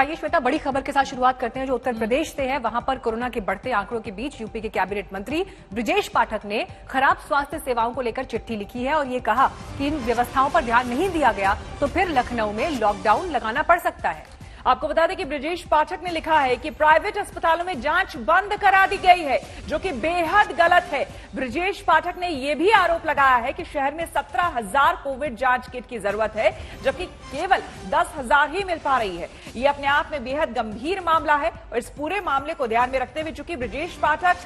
आइए श्वेता, बड़ी खबर के साथ शुरुआत करते हैं जो उत्तर प्रदेश से है। वहां पर कोरोना के बढ़ते आंकड़ों के बीच यूपी के कैबिनेट मंत्री बृजेश पाठक ने खराब स्वास्थ्य सेवाओं को लेकर चिट्ठी लिखी है और ये कहा कि इन व्यवस्थाओं पर ध्यान नहीं दिया गया तो फिर लखनऊ में लॉकडाउन लगाना पड़ सकता है। आपको बता दें कि बृजेश पाठक ने लिखा है कि प्राइवेट अस्पतालों में जांच बंद करा दी गई है, जो कि बेहद गलत है। बृजेश पाठक ने यह भी आरोप लगाया है कि शहर में 17,000 कोविड जांच किट की जरूरत है, जबकि केवल 10,000 ही मिल पा रही है। यह अपने आप में बेहद गंभीर मामला है और इस पूरे मामले को ध्यान में रखते हुए चूंकि बृजेश पाठक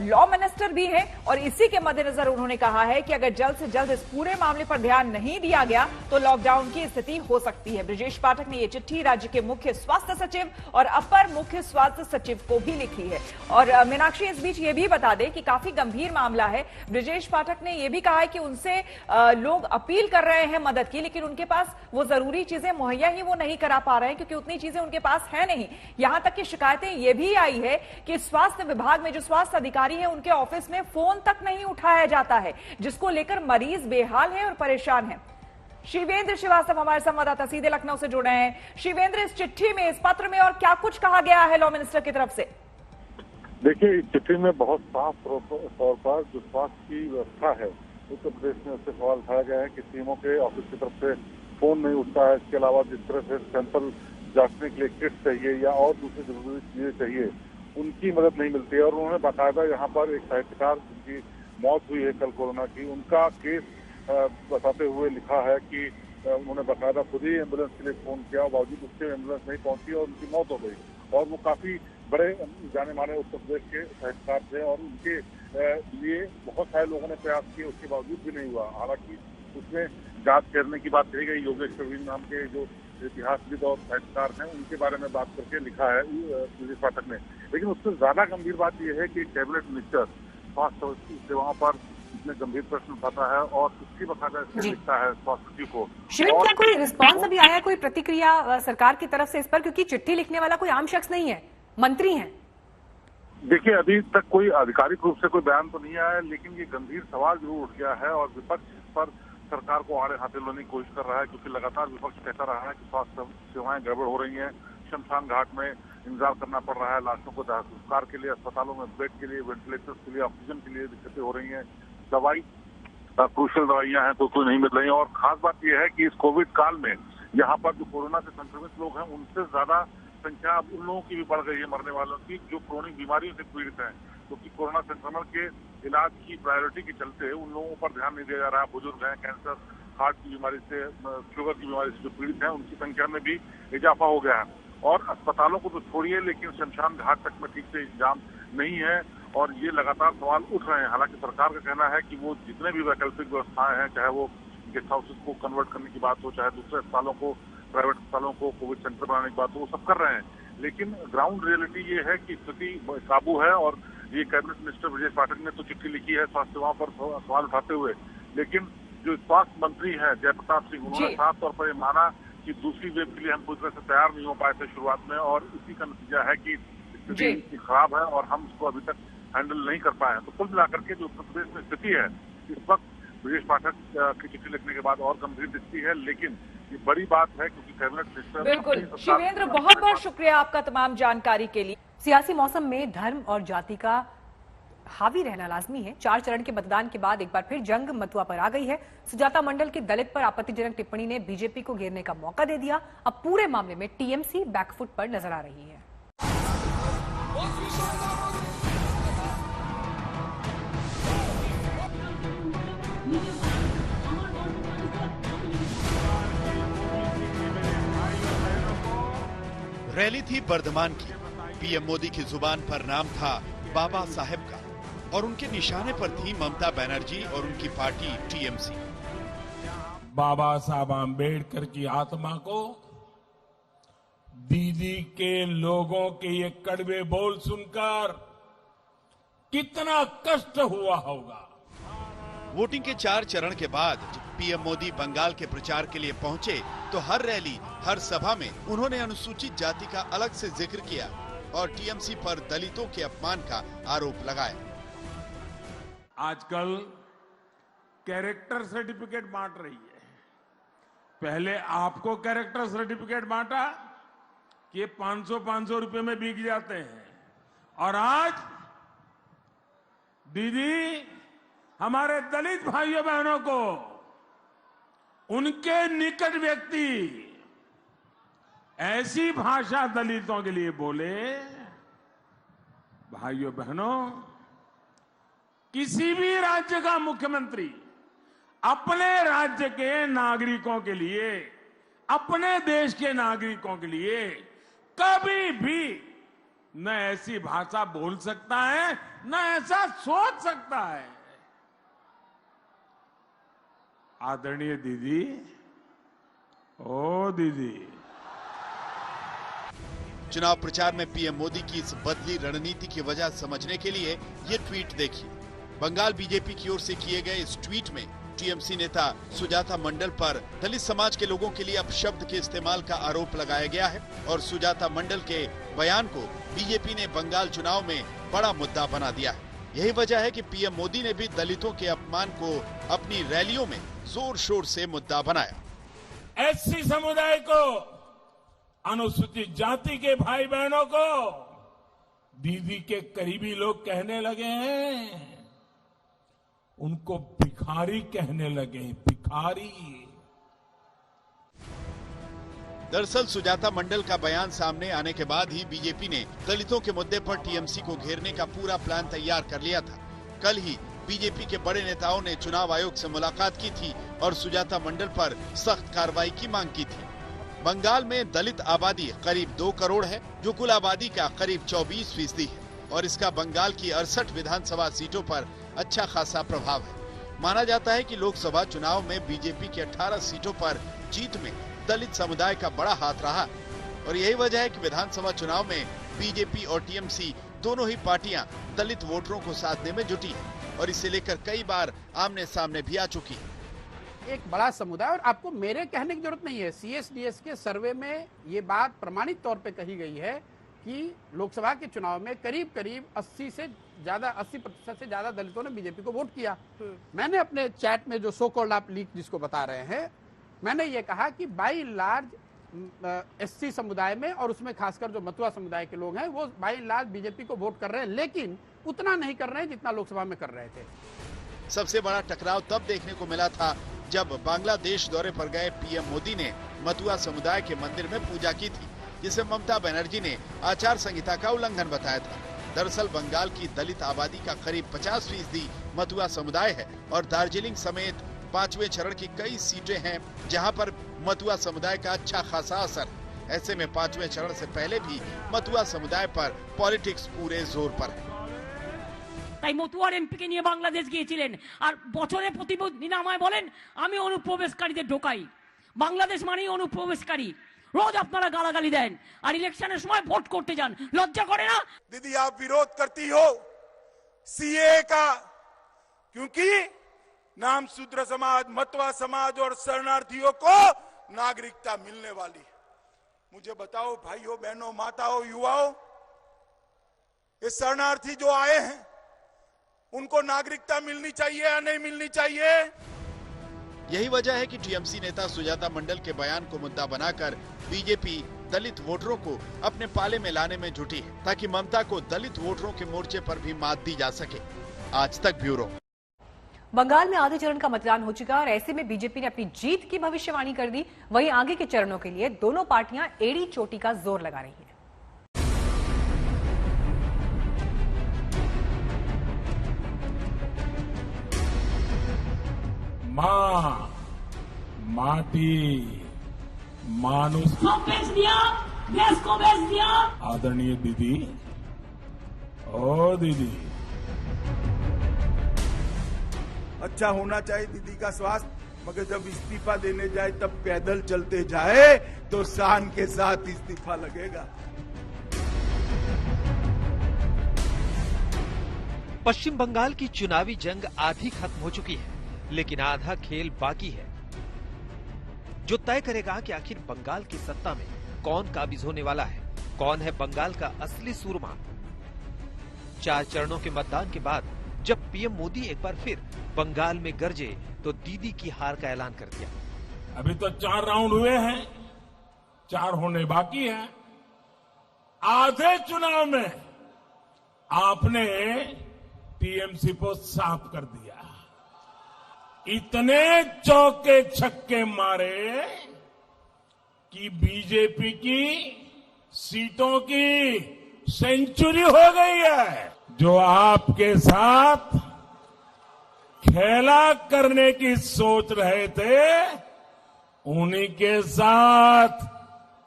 लॉ मिनिस्टर भी हैं और इसी के मद्देनजर उन्होंने कहा है कि अगर जल्द से जल्द इस पूरे मामले पर ध्यान नहीं दिया गया तो लॉकडाउन की स्थिति हो सकती है। बृजेश पाठक ने यह चिट्ठी राज्य के मुख्य स्वास्थ्य सचिव और अपर मुख्य स्वास्थ्य सचिव को भी लिखी है। और मीनाक्षी, इस बीच ये भी बता दें कि काफी गंभीर मामला है। बृजेश पाठक ने यह भी कहा है कि उनसे लोग अपील कर रहे हैं मदद की, लेकिन उनके पास वो जरूरी चीजें मुहैया ही वो नहीं करा पा रहे हैं क्योंकि उतनी चीजें उनके पास है नहीं। यहां तक की शिकायतें ये भी आई है कि स्वास्थ्य विभाग में जो स्वास्थ्य अधिकारी है उनके ऑफिस में फोन तक नहीं उठाया जाता है, जिसको लेकर मरीज बेहाल है और परेशान है। शिवेंद्र श्रीवास्तव हमारे संवाददाता सीधे लखनऊ से जुड़े हैं। शिवेंद्र, इस चिट्ठी में, इस पत्र में और क्या कुछ कहा गया है लॉ मिनिस्टर की तरफ से? देखिए, इस चिट्ठी में बहुत साफ तौर पर जो स्वास्थ्य की व्यवस्था है उत्तर प्रदेश में उससे सवाल उठाया गया है कि सीएमओ के ऑफिस की तरफ से फोन नहीं उठता है। इसके अलावा जिस तरह से सैंपल जांचने के लिए किट चाहिए या और दूसरी जरूरी चीजें चाहिए उनकी मदद नहीं मिलती है। और उन्होंने बाकायदा यहाँ पर एक साहित्यकार जिनकी मौत हुई है कल कोरोना की, उनका केस बताते हुए लिखा है कि उन्होंने बाकायदा खुद ही एम्बुलेंस के लिए फोन किया, बावजूद उसके एम्बुलेंस नहीं पहुंची और उनकी मौत हो गई। और वो काफी बड़े जाने माने उत्तर प्रदेश के साहित्यकार थे और उनके लिए बहुत सारे लोगों ने प्रयास किए, उसके बावजूद भी नहीं हुआ। हालांकि उसमें जांच करने की बात कही गई। योगेश प्रवीण नाम के जो इतिहासविद और साहित्यकार हैं उनके बारे में बात करके लिखा है बृजेश पाठक ने। लेकिन उससे ज्यादा गंभीर बात यह है कि कैबिनेट मिनिस्टर स्वास्थ्य सेवाओं पर इतने गंभीर प्रश्न उठाता है और उसकी बकायदा लिखता है स्वास्थ्य सचिव को। क्या कोई रिस्पॉन्स अभी आया, कोई प्रतिक्रिया सरकार की तरफ से इस पर? क्योंकि चिट्ठी लिखने वाला कोई आम शख्स नहीं है, मंत्री हैं। देखिए, अभी तक कोई आधिकारिक रूप से कोई बयान तो नहीं आया, लेकिन ये गंभीर सवाल जरूर उठ गया है और विपक्ष पर सरकार को आड़े हाथे लाने की कोशिश कर रहा है, क्योंकि लगातार विपक्ष कहता रहा है कि स्वास्थ्य सेवाएं गड़बड़ हो रही हैं। शमशान घाट में इंतजार करना पड़ रहा है लाशों को दाह संस्कार के लिए, अस्पतालों में बेड के लिए, वेंटिलेटर्स के लिए, ऑक्सीजन के लिए दिक्कतें हो रही हैं, दवाई क्रूशियल दवाइयां हैं तो कोई नहीं मिल रही है। और खास बात यह है कि इस कोविड काल में यहाँ पर जो कोरोना से संक्रमित लोग हैं उनसे ज्यादा संख्या अब उन लोगों की भी बढ़ गई है मरने वालों की जो क्रोनिक बीमारियों से पीड़ित हैं, क्योंकि कोरोना संक्रमण के इलाज की प्रायोरिटी के चलते उन लोगों पर ध्यान नहीं दिया जा रहा है। बुजुर्ग हैं, कैंसर, हार्ट की बीमारी से, शुगर की बीमारी से जो पीड़ित हैं उनकी संख्या में भी इजाफा हो गया है। और अस्पतालों को तो छोड़िए, लेकिन शमशान घाट तक में ठीक से इंतजाम नहीं है और ये लगातार सवाल उठ रहे हैं। हालांकि सरकार का कहना है कि वो जितने भी वैकल्पिक व्यवस्थाएं हैं, चाहे वो गेस्ट हाउसेस को कन्वर्ट करने की बात हो, चाहे दूसरे अस्पतालों को, प्राइवेट अस्पतालों को कोविड सेंटर बनाने की बात हो, वो सब कर रहे हैं। लेकिन ग्राउंड रियलिटी ये है कि स्थिति काबू है। और ये कैबिनेट मिनिस्टर बृजेश पाठक ने तो चिट्ठी लिखी है स्वास्थ्य सेवाओं पर सवाल उठाते हुए, लेकिन जो स्वास्थ्य मंत्री हैं जयप्रताप सिंह, उन्होंने साफ तौर पर माना कि दूसरी वेव के लिए हम पूरी तरह से तैयार नहीं हो पाए थे शुरुआत में और इसी का नतीजा है कि स्थिति खराब है और हम इसको अभी तक हैंडल नहीं कर पाए हैं। तो कुल मिलाकर के जो उत्तर प्रदेश में स्थिति है इस वक्त बृजेश पाठक की चिट्ठी लिखने के बाद और गंभीर दिखती है, लेकिन ये बड़ी बात है क्योंकि कैबिनेट मिनिस्टर। बिल्कुल शिवेंद्र, बहुत बहुत शुक्रिया आपका तमाम जानकारी के लिए। सियासी मौसम में धर्म और जाति का हावी रहना लाजमी है। 4 चरण के मतदान के बाद एक बार फिर जंग मतुआ पर आ गई है। सुजाता मंडल की दलित पर आपत्तिजनक टिप्पणी ने बीजेपी को घेरने का मौका दे दिया। अब पूरे मामले में टीएमसी बैकफुट पर नजर आ रही है। रैली थी बर्धमान की। पीएम मोदी की जुबान पर नाम था बाबा साहेब का और उनके निशाने पर थी ममता बनर्जी और उनकी पार्टी टीएमसी। बाबा साहब आम्बेडकर की आत्मा को दीदी के लोगों के ये कड़वे बोल सुनकर कितना कष्ट हुआ होगा। वोटिंग के 4 चरण के बाद जब पीएम मोदी बंगाल के प्रचार के लिए पहुंचे तो हर रैली, हर सभा में उन्होंने अनुसूचित जाति का अलग से जिक्र किया और टीएमसी पर दलितों के अपमान का आरोप लगाया। आजकल कैरेक्टर सर्टिफिकेट बांट रही है। पहले आपको कैरेक्टर सर्टिफिकेट बांटा, कि 500 रुपए में बिक जाते हैं, और आज दीदी हमारे दलित भाइयों बहनों को उनके निकट व्यक्ति ऐसी भाषा दलितों के लिए बोले, भाइयों बहनों, किसी भी राज्य का मुख्यमंत्री अपने राज्य के नागरिकों के लिए, अपने देश के नागरिकों के लिए कभी भी न ऐसी भाषा बोल सकता है, न ऐसा सोच सकता है। आदरणीय दीदी, ओ दीदी, चुनाव प्रचार में पीएम मोदी की इस बदली रणनीति की वजह समझने के लिए ये ट्वीट देखिए। बंगाल बीजेपी की ओर से किए गए इस ट्वीट में टीएमसी नेता सुजाता मंडल पर दलित समाज के लोगों के लिए अपशब्द के इस्तेमाल का आरोप लगाया गया है और सुजाता मंडल के बयान को बीजेपी ने बंगाल चुनाव में बड़ा मुद्दा बना दिया है। यही वजह है कि पीएम मोदी ने भी दलितों के अपमान को अपनी रैलियों में जोर शोर से मुद्दा बनाया। एससी समुदाय को, अनुसूचित जाति के भाई बहनों को दीदी के करीबी लोग कहने लगे हैं, उनको भिखारी कहने लगे, भिखारी। दरअसल सुजाता मंडल का बयान सामने आने के बाद ही बीजेपी ने दलितों के मुद्दे पर टीएमसी को घेरने का पूरा प्लान तैयार कर लिया था। कल ही बीजेपी के बड़े नेताओं ने चुनाव आयोग से मुलाकात की थी और सुजाता मंडल पर सख्त कार्रवाई की मांग की थी। बंगाल में दलित आबादी करीब 2 करोड़ है, जो कुल आबादी का करीब 24% है और इसका बंगाल की 68 विधानसभा सीटों पर अच्छा खासा प्रभाव है। माना जाता है कि लोकसभा चुनाव में बीजेपी की 18 सीटों पर जीत में दलित समुदाय का बड़ा हाथ रहा और यही वजह है कि विधानसभा चुनाव में बीजेपी और टीएमसी दोनों ही पार्टियां दलित वोटरों को साधने में जुटी और इसे लेकर कई बार आमने सामने भी आ चुकी है। एक बड़ा समुदाय, और आपको मेरे कहने की जरूरत नहीं है, CSDS के सर्वे में ये बात प्रमाणित तौर पे कही गई है कि लोकसभा के चुनाव में करीब 80% से ज्यादा दलितों ने बीजेपी को वोट किया। मैंने अपने चैट में जो सो कॉल्ड आप लीक जिसको बता रहे हैं, मैंने ये कहा कि बाई लार्ज SC समुदाय में और उसमें खासकर जो मतुआ समुदाय के लोग हैं वो बाई लार्ज बीजेपी को वोट कर रहे हैं, लेकिन उतना नहीं कर रहे हैं जितना लोकसभा में कर रहे थे। सबसे बड़ा टकराव तब देखने को मिला था जब बांग्लादेश दौरे पर गए पीएम मोदी ने मतुआ समुदाय के मंदिर में पूजा की थी, जिसे ममता बनर्जी ने आचार संहिता का उल्लंघन बताया था। दरअसल बंगाल की दलित आबादी का करीब 50% मतुआ समुदाय है और दार्जिलिंग समेत 5वें चरण की कई सीटें हैं जहां पर मतुआ समुदाय का अच्छा खासा असर है। ऐसे में 5वें चरण से पहले भी मतुआ समुदाय पर पॉलिटिक्स पूरे जोर पर है। তাই মতুয়ার এমপিকে নিয়ে বাংলাদেশ গিয়েছিলেন আর বছরে প্রতিদিন আমায় বলেন আমি অনুপ্রবেশকারীদের ঢোকাই, বাংলাদেশ মানেই অনুপ্রবেশকারী। रोज আপনারা গালাগালি দেন আর ইলেকশনের সময় ভোট করতে যান, লজ্জা করে না? दीदी आप विरोध करती हो सीए का, क्योंकि नाम शूद्र समाज, मतवा समाज और शरणार्थियों को नागरिकता मिलने वाली है। मुझे बताओ भाइयों बहनों माताओं युवाओं, ये शरणार्थी जो आए हैं उनको नागरिकता मिलनी चाहिए या नहीं मिलनी चाहिए? यही वजह है कि टीएमसी नेता सुजाता मंडल के बयान को मुद्दा बनाकर बीजेपी दलित वोटरों को अपने पाले में लाने में जुटी है ताकि ममता को दलित वोटरों के मोर्चे पर भी मात दी जा सके। आज तक ब्यूरो। बंगाल में आधे चरण का मतदान हो चुका और ऐसे में बीजेपी ने अपनी जीत की भविष्यवाणी कर दी। वहीं आगे के चरणों के लिए दोनों पार्टियां एड़ी चोटी का जोर लगा रही हैं। माँ, माटी, मानुष को बेच दिया, देश को बेच दिया। आदरणीय दीदी, ओ दीदी, अच्छा होना चाहिए दीदी का स्वास्थ्य, मगर जब इस्तीफा देने जाए तब पैदल चलते जाए तो शान के साथ इस्तीफा लगेगा। पश्चिम बंगाल की चुनावी जंग आधी खत्म हो चुकी है, लेकिन आधा खेल बाकी है, जो तय करेगा कि आखिर बंगाल की सत्ता में कौन काबिज होने वाला है, कौन है बंगाल का असली सूरमा। 4 चरणों के मतदान के बाद जब पीएम मोदी एक बार फिर बंगाल में गरजे तो दीदी की हार का ऐलान कर दिया। अभी तो 4 राउंड हुए हैं, 4 होने बाकी है। आधे चुनाव में आपने टीएमसी को साफ कर दिया। इतने चौके छक्के मारे कि बीजेपी की सीटों की सेंचुरी हो गई है। जो आपके साथ खेला करने की सोच रहे थे, उन्हीं के साथ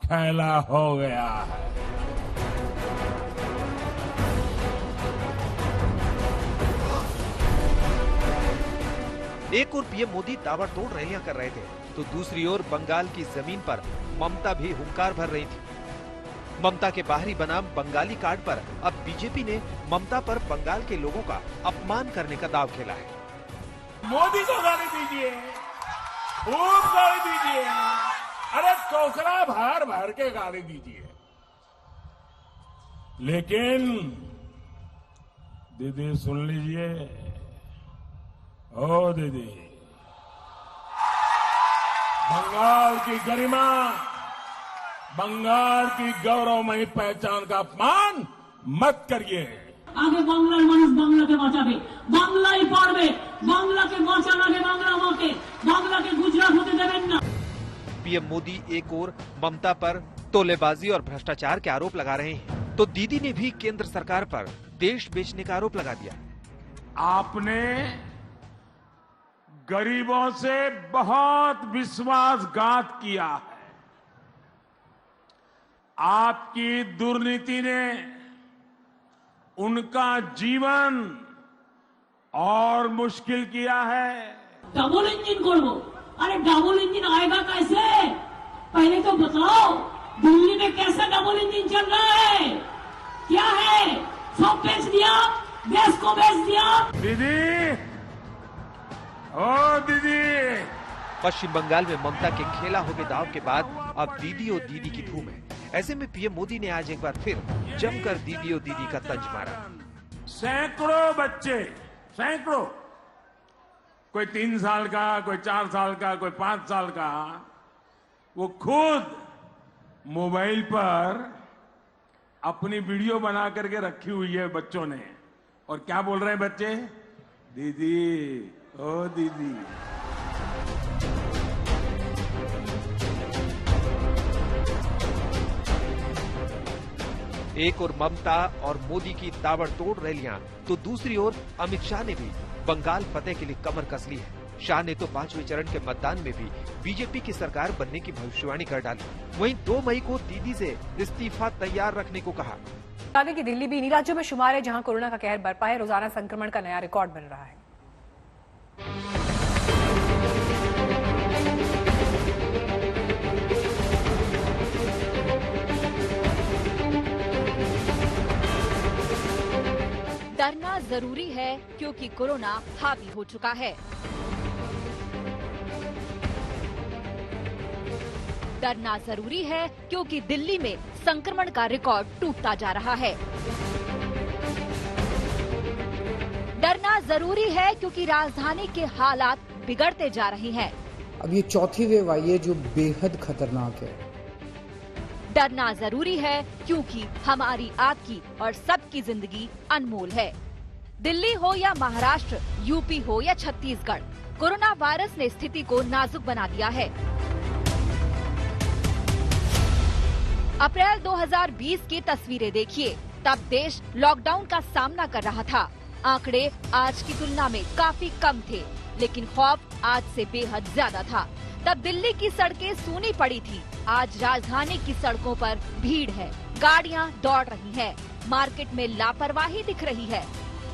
खेला हो गया है। एक ओर पीएम मोदी ताबड़तोड़ रैलियां कर रहे थे, तो दूसरी ओर बंगाल की जमीन पर ममता भी हुंकार भर रही थी। ममता के बाहरी बनाम बंगाली कार्ड पर अब बीजेपी ने ममता पर बंगाल के लोगों का अपमान करने का दांव खेला है। मोदी को गाली दीजिए, खूब गाली दीजिए, अरे टोकरा भर भर के गाली दीजिए, लेकिन दीदी सुन लीजिए, ओ दीदी, बंगाल की गरिमा, बंगाल की गौरवमयी पहचान का अपमान मत करिए। आगे बांग्लार मानुष बांग्लाके बाঁচাবে, বাংলাই পারবে, বাংলাকে বাঁচার আগে বাংলা মাকে, বাংলাকে গুজরাট হতে দেবেন না। पीएम मोदी एक ओर ममता पर तोलेबाजी और भ्रष्टाचार के आरोप लगा रहे हैं, तो दीदी ने भी केंद्र सरकार पर देश बेचने का आरोप लगा दिया। आपने गरीबों से बहुत विश्वासघात किया है। आपकी दुर्नीति ने उनका जीवन और मुश्किल किया है। डबल इंजन करो, अरे डबल इंजन आएगा कैसे? पहले तो बताओ, दिल्ली में कैसा डबल इंजन चल रहा है? क्या है? सब बेच दिया, देश को बेच दिया। दीदी, ओ दीदी, पश्चिम बंगाल में ममता के खेला हो गए दाव के बाद अब दीदी और दीदी की धूम है। ऐसे में पीएम मोदी ने आज एक बार फिर जमकर दीदी और दीदी का तंज मारा। सैकड़ों बच्चे, सैकड़ों, कोई 3 साल का, कोई 4 साल का, कोई 5 साल का, वो खुद मोबाइल पर अपनी वीडियो बना करके रखी हुई है बच्चों ने। और क्या बोल रहे हैं बच्चे? दीदी, ओ दीदी। एक और ममता और मोदी की ताबड़तोड़ रैलियां, तो दूसरी ओर अमित शाह ने भी बंगाल फतेह के लिए कमर कस ली है। शाह ने तो 5वें चरण के मतदान में भी बीजेपी की सरकार बनने की भविष्यवाणी कर डाली। वहीं 2 मई को दीदी से इस्तीफा तैयार रखने को कहा। आगे की दिल्ली भी इन्हीं राज्यों में शुमार है जहां कोरोना का कहर बरपा है। रोजाना संक्रमण का नया रिकॉर्ड बन रहा है। डरना जरूरी है क्योंकि कोरोना हावी हो चुका है। डरना जरूरी है क्योंकि दिल्ली में संक्रमण का रिकॉर्ड टूटता जा रहा है। डरना जरूरी है क्योंकि राजधानी के हालात बिगड़ते जा रहे हैं। अब ये चौथी वेव आई है जो बेहद खतरनाक है। डरना जरूरी है क्योंकि हमारी, आपकी और सबकी जिंदगी अनमोल है। दिल्ली हो या महाराष्ट्र, यूपी हो या छत्तीसगढ़, कोरोना वायरस ने स्थिति को नाजुक बना दिया है। अप्रैल 2020 की तस्वीरें देखिए, तब देश लॉकडाउन का सामना कर रहा था। आंकड़े आज की तुलना में काफी कम थे, लेकिन खौफ आज से बेहद ज्यादा था। तब दिल्ली की सड़कें सूनी पड़ी थी। आज राजधानी की सड़कों पर भीड़ है, गाड़ियां दौड़ रही हैं, मार्केट में लापरवाही दिख रही है।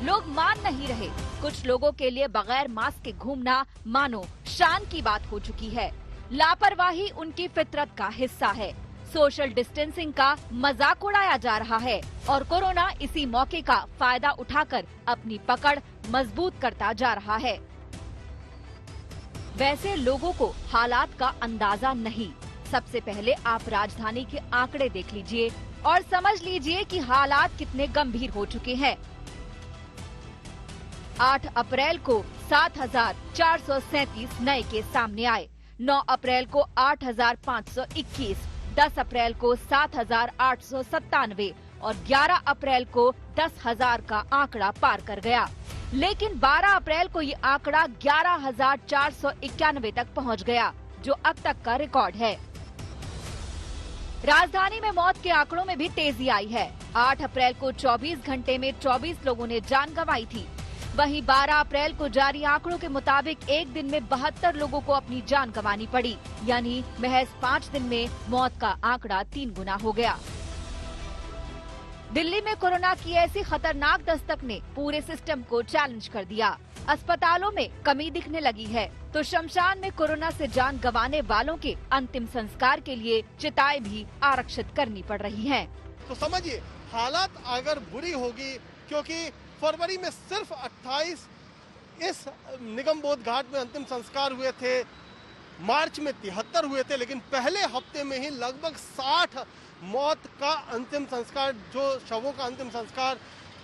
लोग मान नहीं रहे। कुछ लोगों के लिए बगैर मास्क के घूमना मानो शान की बात हो चुकी है। लापरवाही उनकी फितरत का हिस्सा है। सोशल डिस्टेंसिंग का मजाक उड़ाया जा रहा है और कोरोना इसी मौके का फायदा उठाकर अपनी पकड़ मजबूत करता जा रहा है। वैसे लोगों को हालात का अंदाजा नहीं। सबसे पहले आप राजधानी के आंकड़े देख लीजिए और समझ लीजिए कि हालात कितने गंभीर हो चुके हैं। 8 अप्रैल को 7,437 नए केस सामने आए। 9 अप्रैल को 8,521, 10 अप्रैल को 7,897 और 11 अप्रैल को 10,000 का आंकड़ा पार कर गया। लेकिन 12 अप्रैल को ये आंकड़ा 11,491 तक पहुंच गया, जो अब तक का रिकॉर्ड है। राजधानी में मौत के आंकड़ों में भी तेजी आई है। 8 अप्रैल को 24 घंटे में 24 लोगों ने जान गंवाई थी। वहीं 12 अप्रैल को जारी आंकड़ों के मुताबिक एक दिन में 72 लोगों को अपनी जान गंवानी पड़ी, यानी महज 5 दिन में मौत का आंकड़ा 3 गुना हो गया। दिल्ली में कोरोना की ऐसी खतरनाक दस्तक ने पूरे सिस्टम को चैलेंज कर दिया। अस्पतालों में कमी दिखने लगी है तो शमशान में कोरोना से जान गंवाने वालों के अंतिम संस्कार के लिए चिताएं भी आरक्षित करनी पड़ रही हैं। तो समझिए हालात अगर बुरी होगी, क्योंकि फरवरी में सिर्फ 28 इस निगम बोध घाट में अंतिम संस्कार हुए थे, मार्च में 73 हुए थे, लेकिन पहले हफ्ते में ही लगभग 60 मौत का अंतिम संस्कार, जो शवों का अंतिम संस्कार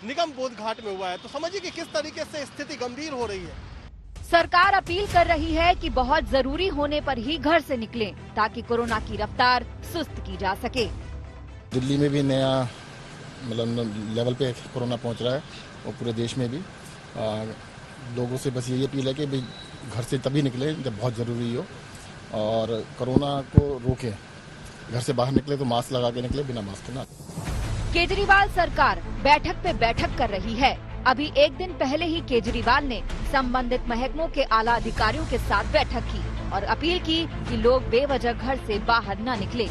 निगम बोध घाट में हुआ है। तो समझिए कि किस तरीके से स्थिति गंभीर हो रही है। सरकार अपील कर रही है कि बहुत जरूरी होने पर ही घर से निकलें, ताकि कोरोना की रफ्तार सुस्त की जा सके। दिल्ली में भी नया मतलब लेवल पे कोरोना पहुंच रहा है और पूरे देश में भी लोगों से बस यही अपील है कि भाई घर से तभी निकले जब बहुत जरूरी हो और कोरोना को रोकें। घर से बाहर निकले तो मास्क लगा के निकले, बिना मास्क के ना। केजरीवाल सरकार बैठक पे बैठक कर रही है। अभी एक दिन पहले ही केजरीवाल ने संबंधित महकमों के आला अधिकारियों के साथ बैठक की और अपील की कि लोग बेवजह घर से बाहर न निकले।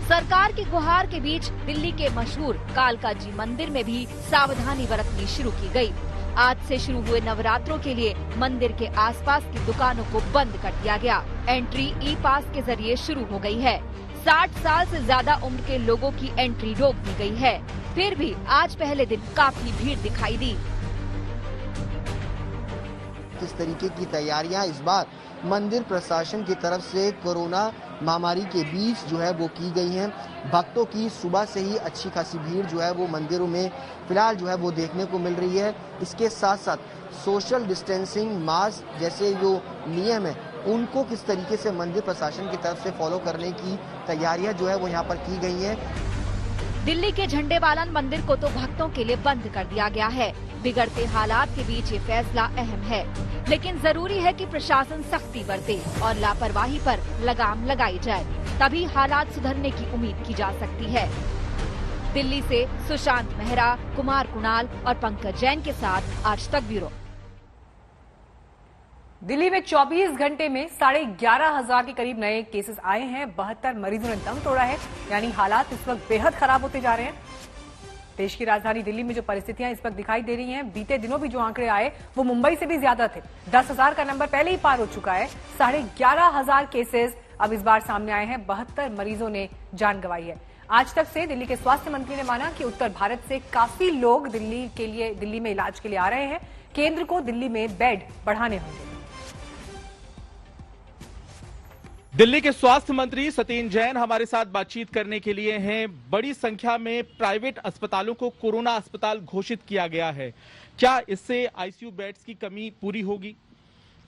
सरकार की गुहार के बीच दिल्ली के मशहूर कालका जी मंदिर में भी सावधानी बरतनी शुरू की गई। आज से शुरू हुए नवरात्रों के लिए मंदिर के आसपास की दुकानों को बंद कर दिया गया। एंट्री ई पास के जरिए शुरू हो गई है। 60 साल से ज्यादा उम्र के लोगों की एंट्री रोक दी गई है। फिर भी आज पहले दिन काफी भीड़ दिखाई दी। किस तरीके की तैयारियां इस बार मंदिर प्रशासन की तरफ से कोरोना महामारी के बीच जो है वो की गई हैं। भक्तों की सुबह से ही अच्छी खासी भीड़ जो है वो मंदिरों में फिलहाल जो है वो देखने को मिल रही है। इसके साथ साथ सोशल डिस्टेंसिंग, मास्क जैसे जो नियम है उनको किस तरीके से मंदिर प्रशासन की तरफ से फॉलो करने की तैयारियां जो है वो यहाँ पर की गई हैं। दिल्ली के झंडेवालन मंदिर को तो भक्तों के लिए बंद कर दिया गया है। बिगड़ते हालात के बीच ये फैसला अहम है, लेकिन जरूरी है कि प्रशासन सख्ती बरते और लापरवाही पर लगाम लगाई जाए, तभी हालात सुधरने की उम्मीद की जा सकती है। दिल्ली से सुशांत मेहरा, कुमार कुणाल और पंकज जैन के साथ आज तक ब्यूरो। दिल्ली में 24 घंटे में 11,500 के करीब नए केसेस आए हैं। 72 मरीजों ने दम तोड़ा है, यानी हालात इस वक्त बेहद खराब होते जा रहे हैं। देश की राजधानी दिल्ली में जो परिस्थितियां इस वक्त दिखाई दे रही हैं, बीते दिनों भी जो आंकड़े आए वो मुंबई से भी ज्यादा थे। 10,000 का नंबर पहले ही पार हो चुका है। 11,500 केसेस अब इस बार सामने आए हैं। 72 मरीजों ने जान गंवाई है। आज तक से दिल्ली के स्वास्थ्य मंत्री ने माना कि उत्तर भारत से काफी लोग दिल्ली में इलाज के लिए आ रहे हैं। केंद्र को दिल्ली में बेड बढ़ाने होंगे। दिल्ली के स्वास्थ्य मंत्री सत्येंद्र जैन हमारे साथ बातचीत करने के लिए हैं। बड़ी संख्या में प्राइवेट अस्पतालों को कोरोना अस्पताल घोषित किया गया है। क्या इससे आईसीयू बेड्स की कमी पूरी होगी?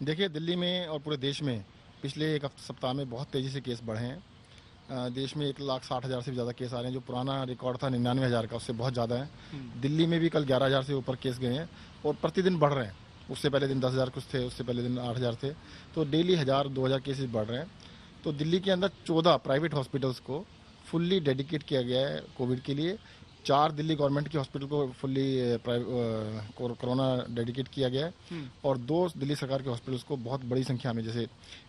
देखिए, दिल्ली में और पूरे देश में पिछले एक सप्ताह में बहुत तेजी से केस बढ़े हैं। देश में 1,60,000 से भी ज्यादा केस आ रहे हैं। जो पुराना रिकॉर्ड था 99,000 का, उससे बहुत ज्यादा है। दिल्ली में भी कल 11,000 से ऊपर केस गए हैं और प्रतिदिन बढ़ रहे हैं। उससे पहले दिन 10,000 कुछ थे, उससे पहले दिन 8,000 थे। तो डेली 1,000-2,000 केसेस बढ़ रहे हैं। तो दिल्ली के अंदर 14 प्राइवेट हॉस्पिटल्स को फुल्ली डेडिकेट किया गया है कोविड के लिए। 4 दिल्ली गवर्नमेंट की हॉस्पिटल को फुल्ली कोरोना डेडिकेट किया गया है और 2 दिल्ली सरकार के हॉस्पिटल्स को बहुत बड़ी संख्या में, जैसे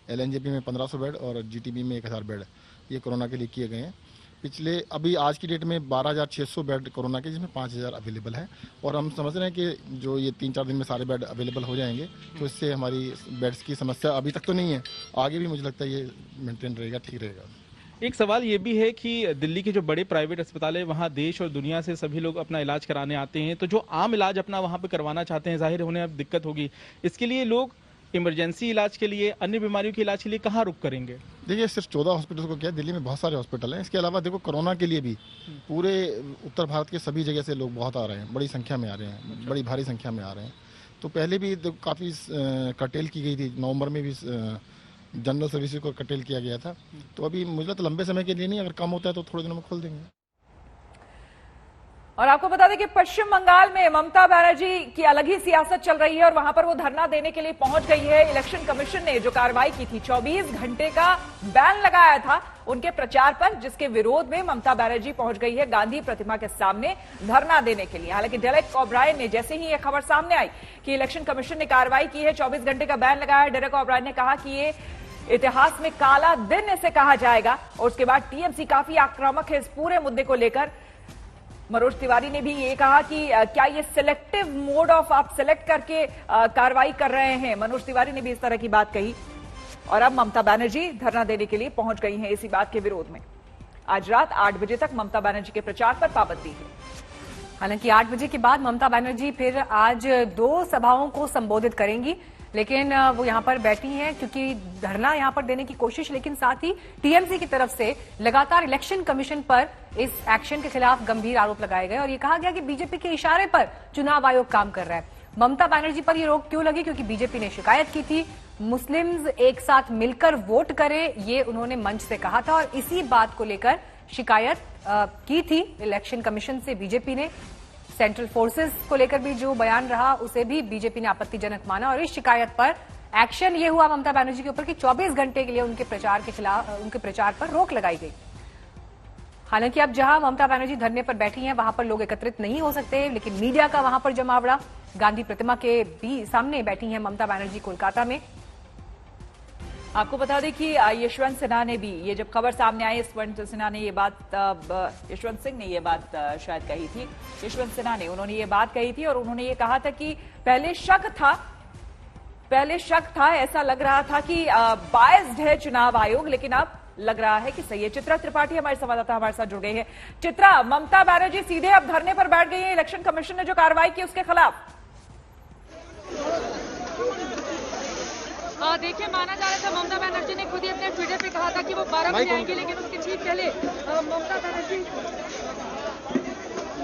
एलएनजेपी में 1,500 बेड और जीटीबी में 1,000 बेड, ये कोरोना के लिए किए गए हैं। अभी आज की डेट में 12,600 बेड कोरोना के, जिसमें 5,000 अवेलेबल है और हम समझ रहे हैं कि जो ये 3-4 दिन में सारे बेड अवेलेबल हो जाएंगे तो इससे हमारी बेड्स की समस्या अभी तक तो नहीं है, आगे भी मुझे लगता है ये मेंटेन रहेगा, ठीक रहेगा। एक सवाल ये भी है कि दिल्ली के जो बड़े प्राइवेट अस्पताल है वहाँ देश और दुनिया से सभी लोग अपना इलाज कराने आते हैं, तो जो आम इलाज अपना वहाँ पे करवाना चाहते हैं, जाहिर होने अब दिक्कत होगी। इसके लिए लोग इमरजेंसी इलाज के लिए, अन्य बीमारियों के इलाज के लिए कहाँ रुक करेंगे? देखिए, सिर्फ 14 हॉस्पिटल को क्या, दिल्ली में बहुत सारे हॉस्पिटल हैं। इसके अलावा देखो, कोरोना के लिए भी पूरे उत्तर भारत के सभी जगह से लोग बहुत आ रहे हैं, बड़ी संख्या में आ रहे हैं, बड़ी भारी संख्या में आ रहे हैं। तो पहले भी काफ़ी कर्टेल की गई थी, नवंबर में भी जनरल सर्विसेज को कटेल किया गया था। तो अभी मुझे तो लंबे समय के लिए नहीं, अगर कम होता है तो थोड़े दिनों में खोल देंगे। और आपको बता दें कि पश्चिम बंगाल में ममता बनर्जी की अलग ही सियासत चल रही है और वहां पर वो धरना देने के लिए पहुंच गई है। इलेक्शन कमीशन ने जो कार्रवाई की थी, 24 घंटे का बैन लगाया था उनके प्रचार पर, जिसके विरोध में ममता बनर्जी पहुंच गई है गांधी प्रतिमा के सामने धरना देने के लिए। हालांकि डेरेक ओब्रायन ने, जैसे ही यह खबर सामने आई कि इलेक्शन कमीशन ने कार्रवाई की है, 24 घंटे का बैन लगाया, डेरेक ओब्रायन ने कहा कि ये इतिहास में काला दिन इसे कहा जाएगा। और उसके बाद टीएमसी काफी आक्रामक है इस पूरे मुद्दे को लेकर। मनोज तिवारी ने भी ये कहा कि क्या ये सिलेक्टिव मोड ऑफ आप सिलेक्ट करके कार्रवाई कर रहे हैं, मनोज तिवारी ने भी इस तरह की बात कही। और अब ममता बनर्जी धरना देने के लिए पहुंच गई हैं इसी बात के विरोध में। आज रात 8 बजे तक ममता बनर्जी के प्रचार पर पाबंदी है। हालांकि 8 बजे के बाद ममता बनर्जी फिर आज 2 सभाओं को संबोधित करेंगी, लेकिन वो यहां पर बैठी हैं क्योंकि धरना यहां पर देने की कोशिश, लेकिन साथ ही टीएमसी की तरफ से लगातार इलेक्शन कमीशन पर इस एक्शन के खिलाफ गंभीर आरोप लगाए गए और ये कहा गया कि बीजेपी के इशारे पर चुनाव आयोग काम कर रहा है। ममता बनर्जी पर यह रोक क्यों लगी? क्योंकि बीजेपी ने शिकायत की थी, मुस्लिम्स एक साथ मिलकर वोट करें, ये उन्होंने मंच से कहा था और इसी बात को लेकर शिकायत की थी इलेक्शन कमीशन से बीजेपी ने। सेंट्रल फोर्सेस को लेकर भी जो बयान रहा उसे भी बीजेपी ने आपत्तिजनक माना और इस शिकायत पर एक्शन ये हुआ ममता बनर्जी के ऊपर कि 24 घंटे के लिए उनके प्रचार के खिलाफ, उनके प्रचार पर रोक लगाई गई। हालांकि अब जहां ममता बनर्जी धरने पर बैठी हैं वहां पर लोग एकत्रित नहीं हो सकते, लेकिन मीडिया का वहां पर जमावड़ा। गांधी प्रतिमा के भी सामने बैठी हैं ममता बनर्जी कोलकाता में। आपको बता दें कि यशवंत सिन्हा ने भी, ये जब खबर सामने आई, यशवंत सिन्हा ने ये बात, यशवंत सिंह ने ये बात शायद कही थी, यशवंत सिन्हा ने, उन्होंने ये बात कही थी और उन्होंने ये कहा था कि पहले शक था, ऐसा लग रहा था कि बायस्ड है चुनाव आयोग, लेकिन अब लग रहा है कि सही है। चित्रा त्रिपाठी हमारे संवाददाता हमारे साथ जुड़ गई है। चित्रा, ममता बनर्जी सीधे अब धरने पर बैठ गई है इलेक्शन कमीशन ने जो कार्रवाई की उसके खिलाफ। देखिए, माना जा रहा था ममता बनर्जी ने खुद ही अपने ट्विटर पे कहा था कि वो 12 बजे आएंगे, लेकिन उसके ठीक पहले ममता बनर्जी,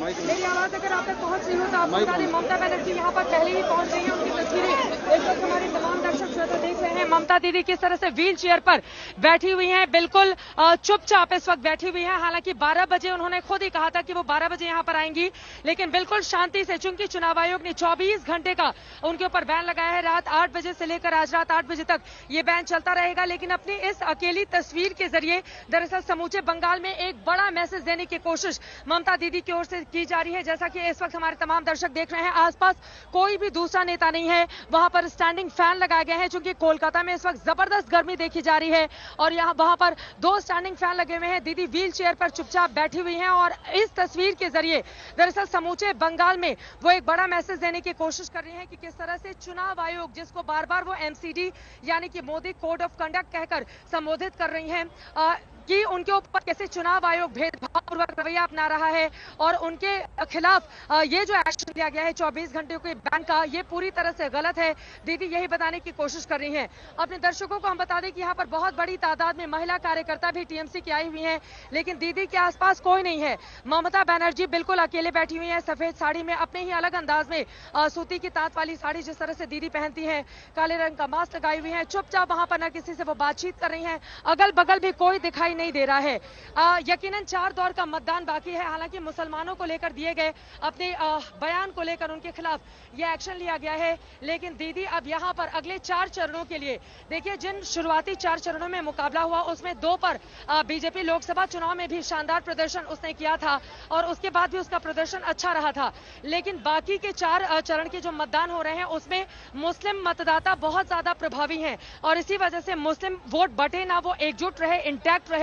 मेरी आवाज अगर आप तक पहुंच रही हो तो आप बता दें, ममता बनर्जी यहाँ पर पहले ही पहुंच गई है। उनकी तस्वीरें इस वक्त हमारे तमाम दर्शक श्रोता देख रहे हैं। ममता दीदी किस तरह से व्हील चेयर पर बैठी हुई हैं, बिल्कुल चुपचाप इस वक्त बैठी हुई हैं। हालांकि 12 बजे उन्होंने खुद ही कहा था कि वो 12 बजे यहाँ पर आएंगी, लेकिन बिल्कुल शांति से, चूंकि चुनाव आयोग ने 24 घंटे का उनके ऊपर बैन लगाया है। रात 8 बजे से लेकर आज रात 8 बजे तक ये बैन चलता रहेगा, लेकिन अपनी इस अकेली तस्वीर के जरिए दरअसल समूचे बंगाल में एक बड़ा मैसेज देने की कोशिश ममता दीदी की ओर से की जा रही है। जैसा कि इस वक्त हमारे तमाम दर्शक देख रहे हैं, आसपास कोई भी दूसरा नेता नहीं है, वहां पर स्टैंडिंग फैन लगाए गए हैं, चूंकि कोलकाता में इस वक्त जबरदस्त गर्मी देखी जा रही है और यहाँ वहां पर 2 स्टैंडिंग फैन लगे हुए हैं। दीदी व्हील चेयर पर चुपचाप बैठी हुई हैं और इस तस्वीर के जरिए दरअसल समूचे बंगाल में वो एक बड़ा मैसेज देने की कोशिश कर रही है कि किस तरह से चुनाव आयोग, जिसको बार बार वो MCD यानी कि मोदी कोड ऑफ कंडक्ट कहकर संबोधित कर रही है, कि उनके ऊपर कैसे चुनाव आयोग भेदभावपूर्वक रवैया अपना रहा है और उनके खिलाफ ये जो एक्शन लिया गया है 24 घंटे के बैन का, ये पूरी तरह से गलत है। दीदी यही बताने की कोशिश कर रही हैं। अपने दर्शकों को हम बता दें कि यहाँ पर बहुत बड़ी तादाद में महिला कार्यकर्ता भी TMC की आई हुई हैं, लेकिन दीदी के आसपास कोई नहीं है। ममता बनर्जी बिल्कुल अकेले बैठी हुई है, सफेद साड़ी में, अपने ही अलग अंदाज में, सूती की तांत वाली साड़ी जिस तरह से दीदी पहनती है, काले रंग का मास्क लगाई हुई है, चुपचाप वहां पर न किसी से वो बातचीत कर रही है, अगल बगल भी कोई दिखाई नहीं दे रहा है। यकीनन 4 दौर का मतदान बाकी है। हालांकि मुसलमानों को लेकर दिए गए अपने बयान को लेकर उनके खिलाफ यह एक्शन लिया गया है, लेकिन दीदी अब यहां पर अगले 4 चरणों के लिए, देखिए जिन शुरुआती 4 चरणों में मुकाबला हुआ उसमें 2 पर बीजेपी लोकसभा चुनाव में भी शानदार प्रदर्शन उसने किया था और उसके बाद भी उसका प्रदर्शन अच्छा रहा था, लेकिन बाकी के 4 चरण के जो मतदान हो रहे हैं उसमें मुस्लिम मतदाता बहुत ज्यादा प्रभावी हैं और इसी वजह से मुस्लिम वोट बटे ना, वो एकजुट रहे, इंटैक्ट रहे।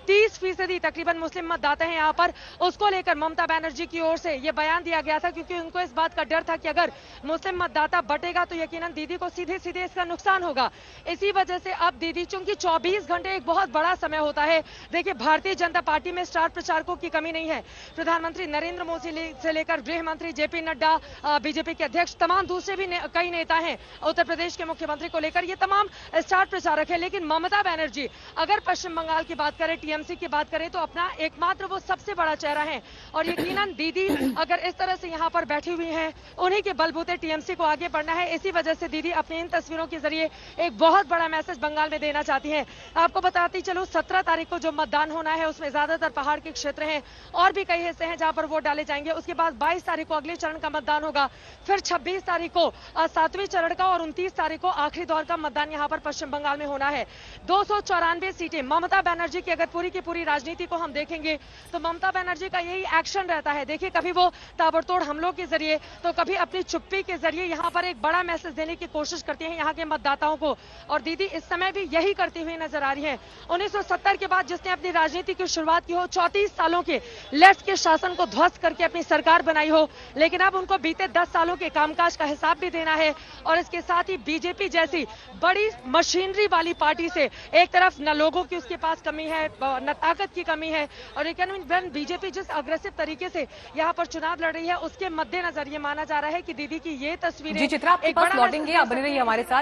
30% तकरीबन मुस्लिम मतदाता हैं यहाँ पर, उसको लेकर ममता बनर्जी की ओर से यह बयान दिया गया था, क्योंकि उनको इस बात का डर था कि अगर मुस्लिम मतदाता बटेगा तो यकीनन दीदी को सीधे सीधे इसका नुकसान होगा। इसी वजह से अब दीदी, चूंकि 24 घंटे एक बहुत बड़ा समय होता है, देखिए भारतीय जनता पार्टी में स्टार प्रचारकों की कमी नहीं है। प्रधानमंत्री नरेंद्र मोदी से लेकर गृह मंत्री JP नड्डा, बीजेपी के अध्यक्ष, तमाम दूसरे भी कई नेता हैं, उत्तर प्रदेश के मुख्यमंत्री को लेकर ये तमाम स्टार प्रचारक है, लेकिन ममता बनर्जी अगर पश्चिम बंगाल की बात करें, टीएमसी की बात करें, तो अपना एकमात्र वो सबसे बड़ा चेहरा है। और यकीनन दीदी अगर इस तरह से यहाँ पर बैठी हुई हैं, उन्हीं के बलबूते टीएमसी को आगे बढ़ना है। इसी वजह से दीदी अपनी इन तस्वीरों के जरिए एक बहुत बड़ा मैसेज बंगाल में देना चाहती हैं। आपको बताती चलो 17 तारीख को जो मतदान होना है उसमें ज्यादातर पहाड़ के क्षेत्र हैं और भी कई हिस्से हैं जहां पर वोट डाले जाएंगे। उसके बाद 22 तारीख को अगले चरण का मतदान होगा, फिर 26 तारीख को 7वें चरण का और 29 तारीख को आखिरी दौर का मतदान यहां पर पश्चिम बंगाल में होना है। 294 सीटें। ममता बनर्जी की अगर पूरी की पूरी राजनीति को हम देखेंगे तो ममता बनर्जी का यही एक्शन रहता है। देखिए, कभी वो ताबड़तोड़ हमलों के जरिए तो कभी अपनी चुप्पी के जरिए यहां पर एक बड़ा मैसेज देने की कोशिश करती हैं यहां के मतदाताओं को, और दीदी इस समय भी यही करती हुई नजर आ रही है। 1970 के बाद जिसने अपनी राजनीति की शुरुआत की हो, 34 सालों के लेफ्ट के शासन को ध्वस्त करके अपनी सरकार बनाई हो, लेकिन अब उनको बीते 10 सालों के कामकाज का हिसाब भी देना है। और इसके साथ ही बीजेपी जैसी बड़ी मशीनरी वाली पार्टी से एक तरफ न लोगों की उसके पास कमी है, न ताकत की कमी है, और बीजेपी जिस अग्रेसिव तरीके से यहाँ पर चुनाव लड़ रही है उसके मद्देनजर ये माना जा रहा है कि दीदी की ये तस्वीरें जी चित्रा, आपके पास लौटेंगे, आप बने रहिए हमारे साथ।